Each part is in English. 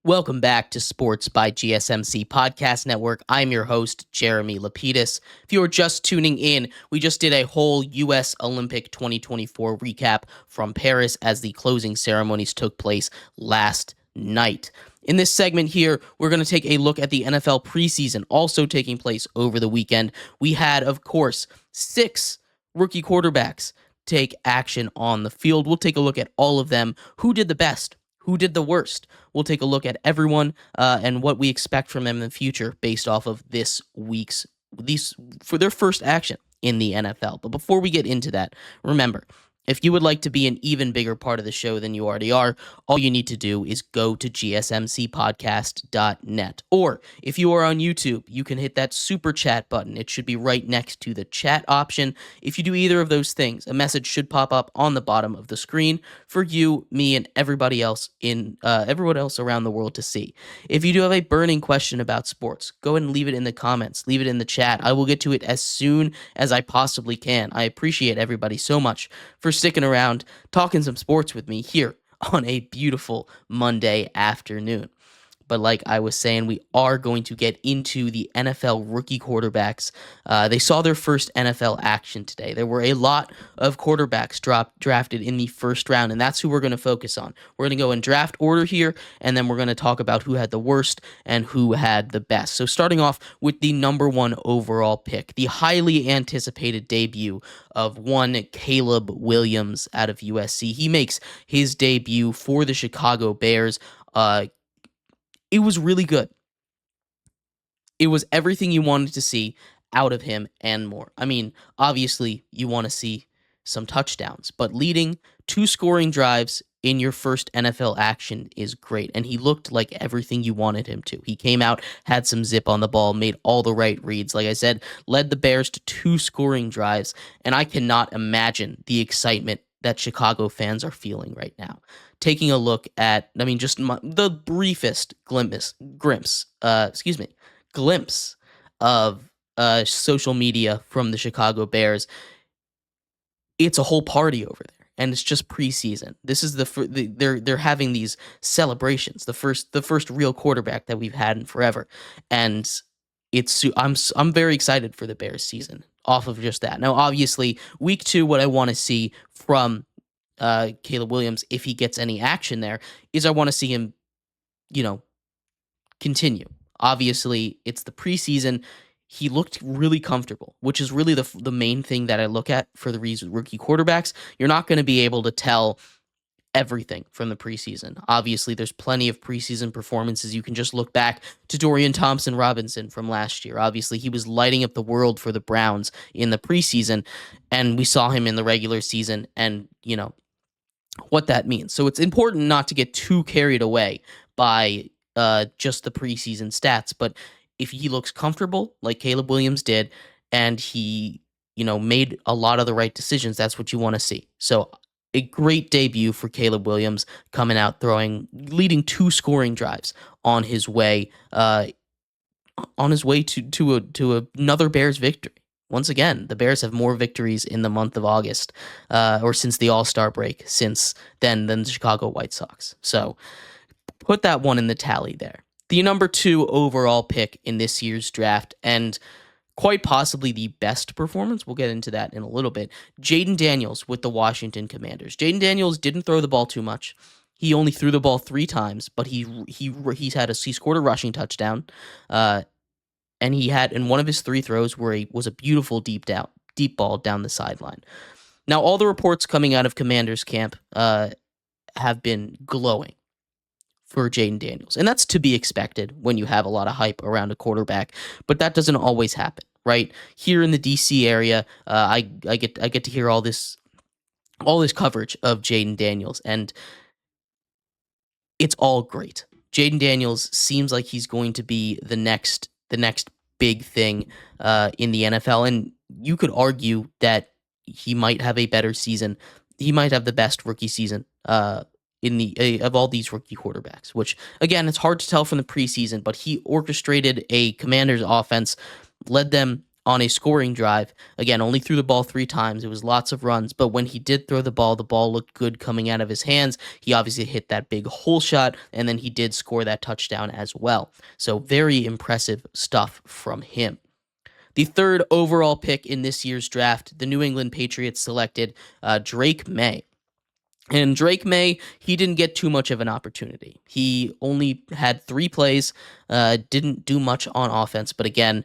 Welcome back to Sports by GSMC Podcast Network. I'm your host, Jeremy Lapidus. If you are just tuning in, we just did a whole U.S. Olympic 2024 recap from Paris as the closing ceremonies took place last night. In this segment here, we're going to take a look at the NFL preseason also taking place over the weekend. We had, of course, 6 rookie quarterbacks take action on the field. We'll take a look at all of them. Who did the best? Who did the worst? We'll take a look at everyone and what we expect from them in the future based off of these for their first action in the NFL. But before we get into that, remember, if you would like to be an even bigger part of the show than you already are, all you need to do is go to gsmcpodcast.net. Or if you are on YouTube, you can hit that super chat button. It should be right next to the chat option. If you do either of those things, a message should pop up on the bottom of the screen for you, me, and everybody else everyone else around the world to see. If you do have a burning question about sports, go ahead and leave it in the comments. Leave it in the chat. I will get to it as soon as I possibly can. I appreciate everybody so much for sticking around, talking some sports with me here on a beautiful Monday afternoon. But like I was saying, we are going to get into the NFL rookie quarterbacks. They saw their first NFL action today. There were a lot of quarterbacks drafted in the first round, and that's who we're going to focus on. We're going to go in draft order here, and then we're going to talk about who had the worst and who had the best. So starting off with the number 1 overall pick, the highly anticipated debut of one Caleb Williams out of USC. He makes his debut for the Chicago Bears. It was really good. It was everything you wanted to see out of him and more. I mean, obviously, you want to see some touchdowns, but leading 2 scoring drives in your first NFL action is great, and he looked like everything you wanted him to. He came out, had some zip on the ball, made all the right reads. Like I said, led the Bears to 2 scoring drives, and I cannot imagine the excitement that Chicago fans are feeling right now. Taking a look at, the briefest glimpse of social media from the Chicago Bears. It's a whole party over there, and it's just preseason. This is they're having these celebrations, the first real quarterback that we've had in forever, and I'm very excited for the Bears season off of just that. Now, obviously, week 2, what I want to see from Caleb Williams, if he gets any action there, is I want to see him, continue. Obviously, it's the preseason. He looked really comfortable, which is really the main thing that I look at for the rookie quarterbacks. You're not going to be able to tell everything from the preseason. Obviously, there's plenty of preseason performances. You can just look back to Dorian Thompson-Robinson from last year. Obviously, he was lighting up the world for the Browns in the preseason, and we saw him in the regular season, and, what that means. So it's important not to get too carried away by just the preseason stats, but if he looks comfortable, like Caleb Williams did, and he, made a lot of the right decisions, that's what you want to see. So a great debut for Caleb Williams, coming out leading 2 scoring drives on his way to another Bears victory. Once again, the Bears have more victories in the month of August, or since the All-Star break, than the Chicago White Sox. So put that one in the tally there. The number 2 overall pick in this year's draft, and quite possibly the best performance, we'll get into that in a little bit, Jayden Daniels with the Washington Commanders. Jayden Daniels didn't throw the ball too much. He only threw the ball 3 times, but he scored a rushing touchdown, and he had, in one of his 3 throws, was a beautiful deep ball down the sideline. Now, all the reports coming out of Commanders camp have been glowing for Jayden Daniels, and that's to be expected when you have a lot of hype around a quarterback, but that doesn't always happen, right? Here in the DC area, I get to hear all this coverage of Jayden Daniels, and it's all great. Jayden Daniels seems like he's going to be the next big thing in the NFL, and you could argue that he might have a better season. He might have the best rookie season of all these rookie quarterbacks, which, again, it's hard to tell from the preseason, but he orchestrated a Commanders offense, led them on a scoring drive. Again, only threw the ball 3 times. It was lots of runs, but when he did throw the ball looked good coming out of his hands. He obviously hit that big hole shot, and then he did score that touchdown as well. So very impressive stuff from him. The third overall pick in this year's draft, the New England Patriots selected Drake May. And Drake May, he didn't get too much of an opportunity. He only had 3 plays, didn't do much on offense, but again,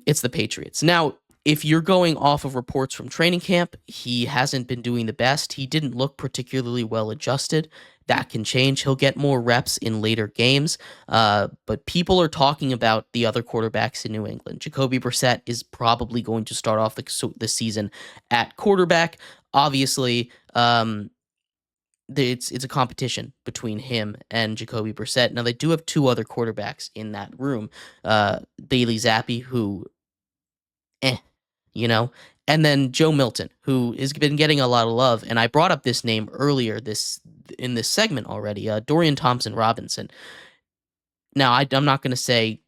it's the Patriots. Now, if you're going off of reports from training camp, he hasn't been doing the best. He didn't look particularly well adjusted. That can change. He'll get more reps in later games. But people are talking about the other quarterbacks in New England. Jacoby Brissett is probably going to start off the season at quarterback. Obviously, it's a competition between him and Jacoby Brissett. Now, they do have 2 other quarterbacks in that room. Bailey Zappi, who, and then Joe Milton, who has been getting a lot of love. And I brought up this name earlier in this segment already, Dorian Thompson-Robinson. Now, I'm not going to say,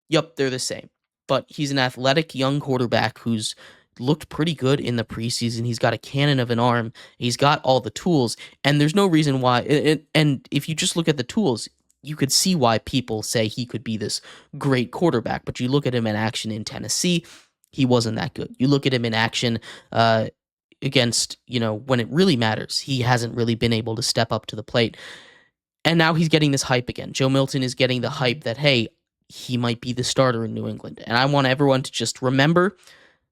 yep, they're the same, but he's an athletic young quarterback who's looked pretty good in the preseason. He's got a cannon of an arm. He's got all the tools, and there's no reason why. And if you just look at the tools, you could see why people say he could be this great quarterback. But you look at him in action in Tennessee, he wasn't that good. You look at him in action against, when it really matters, he hasn't really been able to step up to the plate. And now he's getting this hype again. Joe Milton is getting the hype that, hey, he might be the starter in New England. And I want everyone to just remember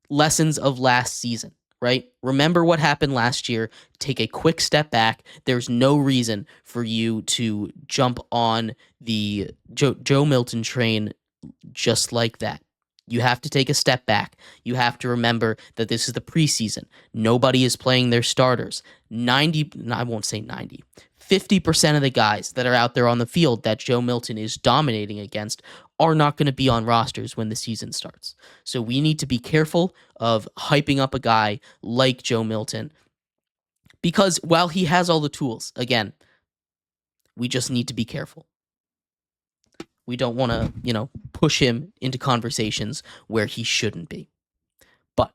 lessons of last season, right? Remember what happened last year. Take a quick step back. There's no reason for you to jump on the Joe Milton train just like that. You have to take a step back. You have to remember that this is the preseason. Nobody is playing their starters. 50% of the guys that are out there on the field that Joe Milton is dominating against are not going to be on rosters when the season starts. So we need to be careful of hyping up a guy like Joe Milton, because while he has all the tools, again, we just need to be careful. We don't want to, push him into conversations where he shouldn't be. But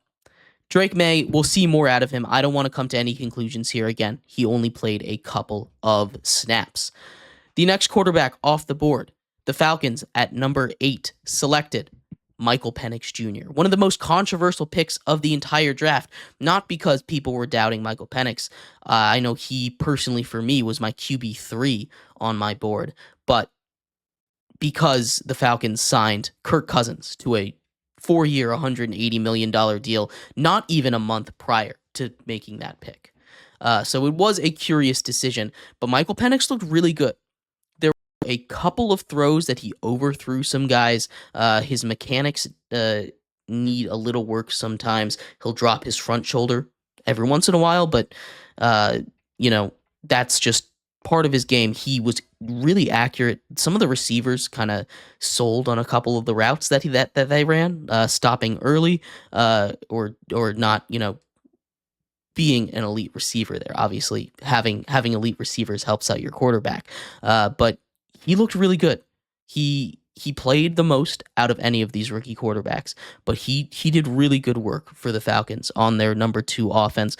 Drake May, we'll see more out of him. I don't want to come to any conclusions here. Again, he only played a couple of snaps. The next quarterback off the board, the Falcons at number 8 selected Michael Penix Jr., one of the most controversial picks of the entire draft, not because people were doubting Michael Penix. I know he personally, for me, was my QB3 on my board, but because the Falcons signed Kirk Cousins to a 4-year, $180 million deal, not even a month prior to making that pick. So it was a curious decision, but Michael Penix looked really good. There were a couple of throws that he overthrew some guys. His mechanics need a little work sometimes. He'll drop his front shoulder every once in a while, but, that's just part of his game. He was really accurate. Some of the receivers kind of sold on a couple of the routes that they ran, stopping early, or not, being an elite receiver there. Obviously, having elite receivers helps out your quarterback. But he looked really good. He played the most out of any of these rookie quarterbacks, but he did really good work for the Falcons on their number 2 offense,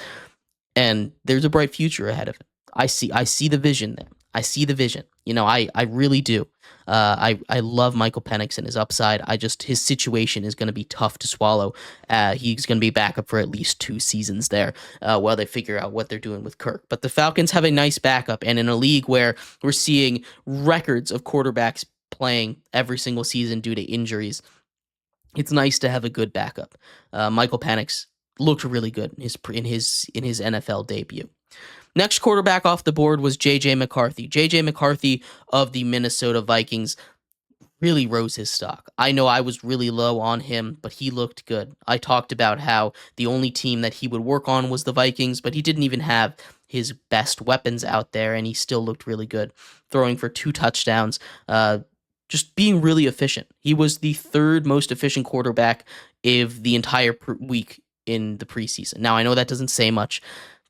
and there's a bright future ahead of him. I see the vision there. I see the vision. I really do. I love Michael Penix and his upside. His situation is going to be tough to swallow. He's going to be back up for at least 2 seasons there while they figure out what they're doing with Kirk. But the Falcons have a nice backup, and in a league where we're seeing records of quarterbacks playing every single season due to injuries, it's nice to have a good backup. Michael Penix looked really good in his NFL debut. Next quarterback off the board was J.J. McCarthy. J.J. McCarthy of the Minnesota Vikings really rose his stock. I know I was really low on him, but he looked good. I talked about how the only team that he would work on was the Vikings, but he didn't even have his best weapons out there, and he still looked really good, throwing for 2 touchdowns, just being really efficient. He was the 3rd most efficient quarterback of the entire week in the preseason. Now, I know that doesn't say much.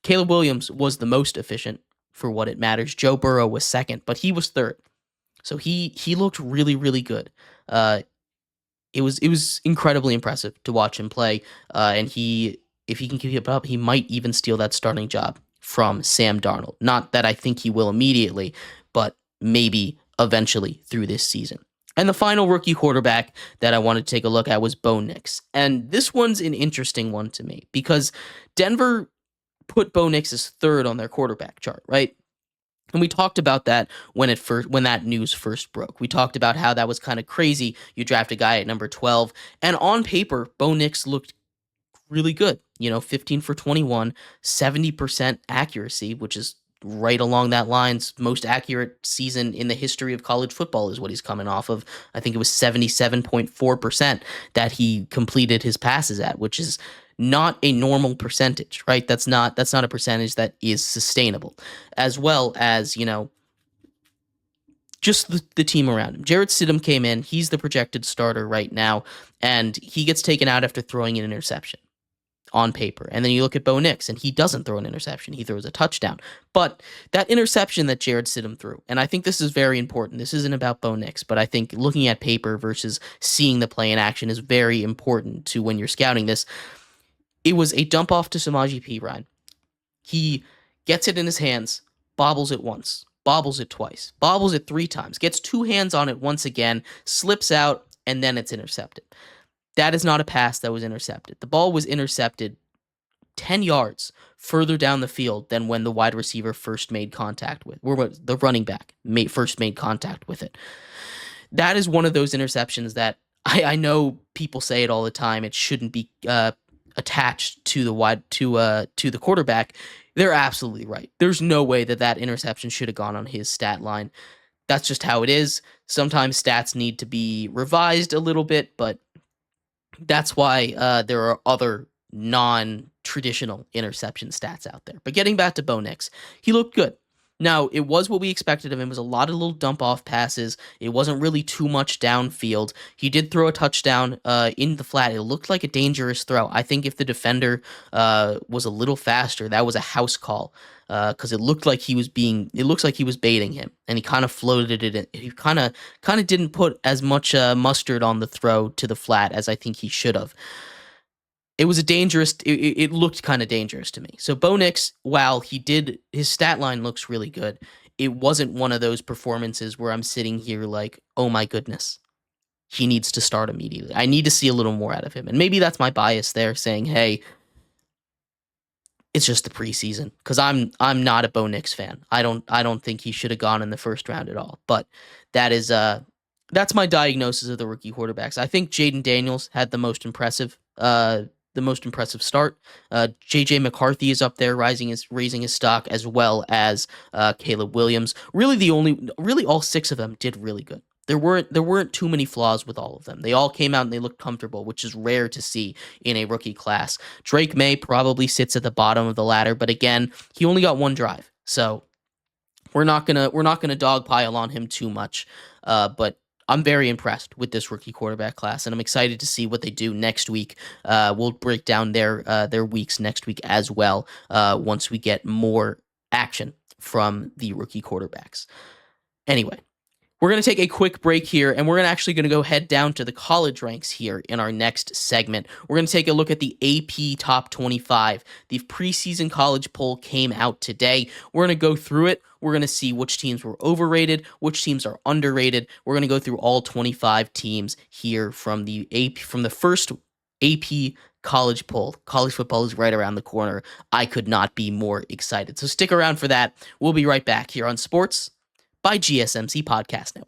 Caleb Williams was the most efficient for what it matters. Joe Burrow was 2nd, but he was 3rd. So he looked really, really good. it was incredibly impressive to watch him play. And if he can keep it up, he might even steal that starting job from Sam Darnold. Not that I think he will immediately, but maybe eventually through this season. And the final rookie quarterback that I wanted to take a look at was Bo Nix. And this one's an interesting one to me because Denver put Bo Nix as third on their quarterback chart, right? And we talked about that when that news first broke. We talked about how that was kind of crazy. You draft a guy at number 12, and on paper, Bo Nix looked really good. 15 for 21, 70% accuracy, which is right along that line's most accurate season in the history of college football is what he's coming off of. I think it was 77.4% that he completed his passes at, which is not a normal percentage, right? That's not a percentage that is sustainable. As well as, just the team around him. Jarrett Stidham came in. He's the projected starter right now, and he gets taken out after throwing an interception on paper. And then you look at Bo Nix, and he doesn't throw an interception. He throws a touchdown. But that interception that Jarrett Stidham threw, and I think this is very important. This isn't about Bo Nix, but I think looking at paper versus seeing the play in action is very important to when you're scouting this. It was a dump off to Samaje Perine. He gets it in his hands, bobbles it once, bobbles it twice, bobbles it 3 times, gets 2 hands on it once again, slips out, and then it's intercepted. That is not a pass that was intercepted. The ball was intercepted 10 yards further down the field than when the wide receiver first made contact with, or the running back first made contact with it. That is one of those interceptions that I know people say it all the time. It shouldn't be attached to the quarterback. They're absolutely right. There's no way that interception should have gone on his stat line. That's just how it is. Sometimes stats need to be revised a little bit, but that's why there are other non-traditional interception stats out there. But getting back to Bo Nix, he looked good. Now, it was what we expected of him. It was a lot of little dump-off passes. It wasn't really too much downfield. He did throw a touchdown in the flat. It looked like a dangerous throw. I think if the defender was a little faster, that was a house call because it looks like he was baiting him, and he kind of floated it in. He kind of didn't put as much mustard on the throw to the flat as I think he should have. It was it looked kind of dangerous to me. So Bo Nix, while his stat line looks really good, it wasn't one of those performances where I'm sitting here like, oh my goodness, he needs to start immediately. I need to see a little more out of him. And maybe that's my bias there saying, hey, it's just the preseason, because I'm not a Bo Nix fan. I don't think he should have gone in the first round at all. But that's my diagnosis of the rookie quarterbacks. I think Jaden Daniels had the most impressive start. JJ McCarthy is up there raising his stock, as well as Caleb Williams. Really all 6 of them did really good. There weren't too many flaws with all of them. They all came out and they looked comfortable, which is rare to see in a rookie class. Drake May probably sits at the bottom of the ladder, but again, he only got 1 drive. So we're not gonna dogpile on him too much. But I'm very impressed with this rookie quarterback class, and I'm excited to see what they do next week. We'll break down their weeks next week as well once we get more action from the rookie quarterbacks. Anyway, we're going to take a quick break here, and we're actually going to go head down to the college ranks here in our next segment. We're going to take a look at the AP Top 25. The preseason college poll came out today. We're going to go through it. We're going to see which teams were overrated, which teams are underrated. We're going to go through all 25 teams here from the first AP college poll. College football is right around the corner. I could not be more excited. So stick around for that. We'll be right back here on Sports by GSMC Podcast Network.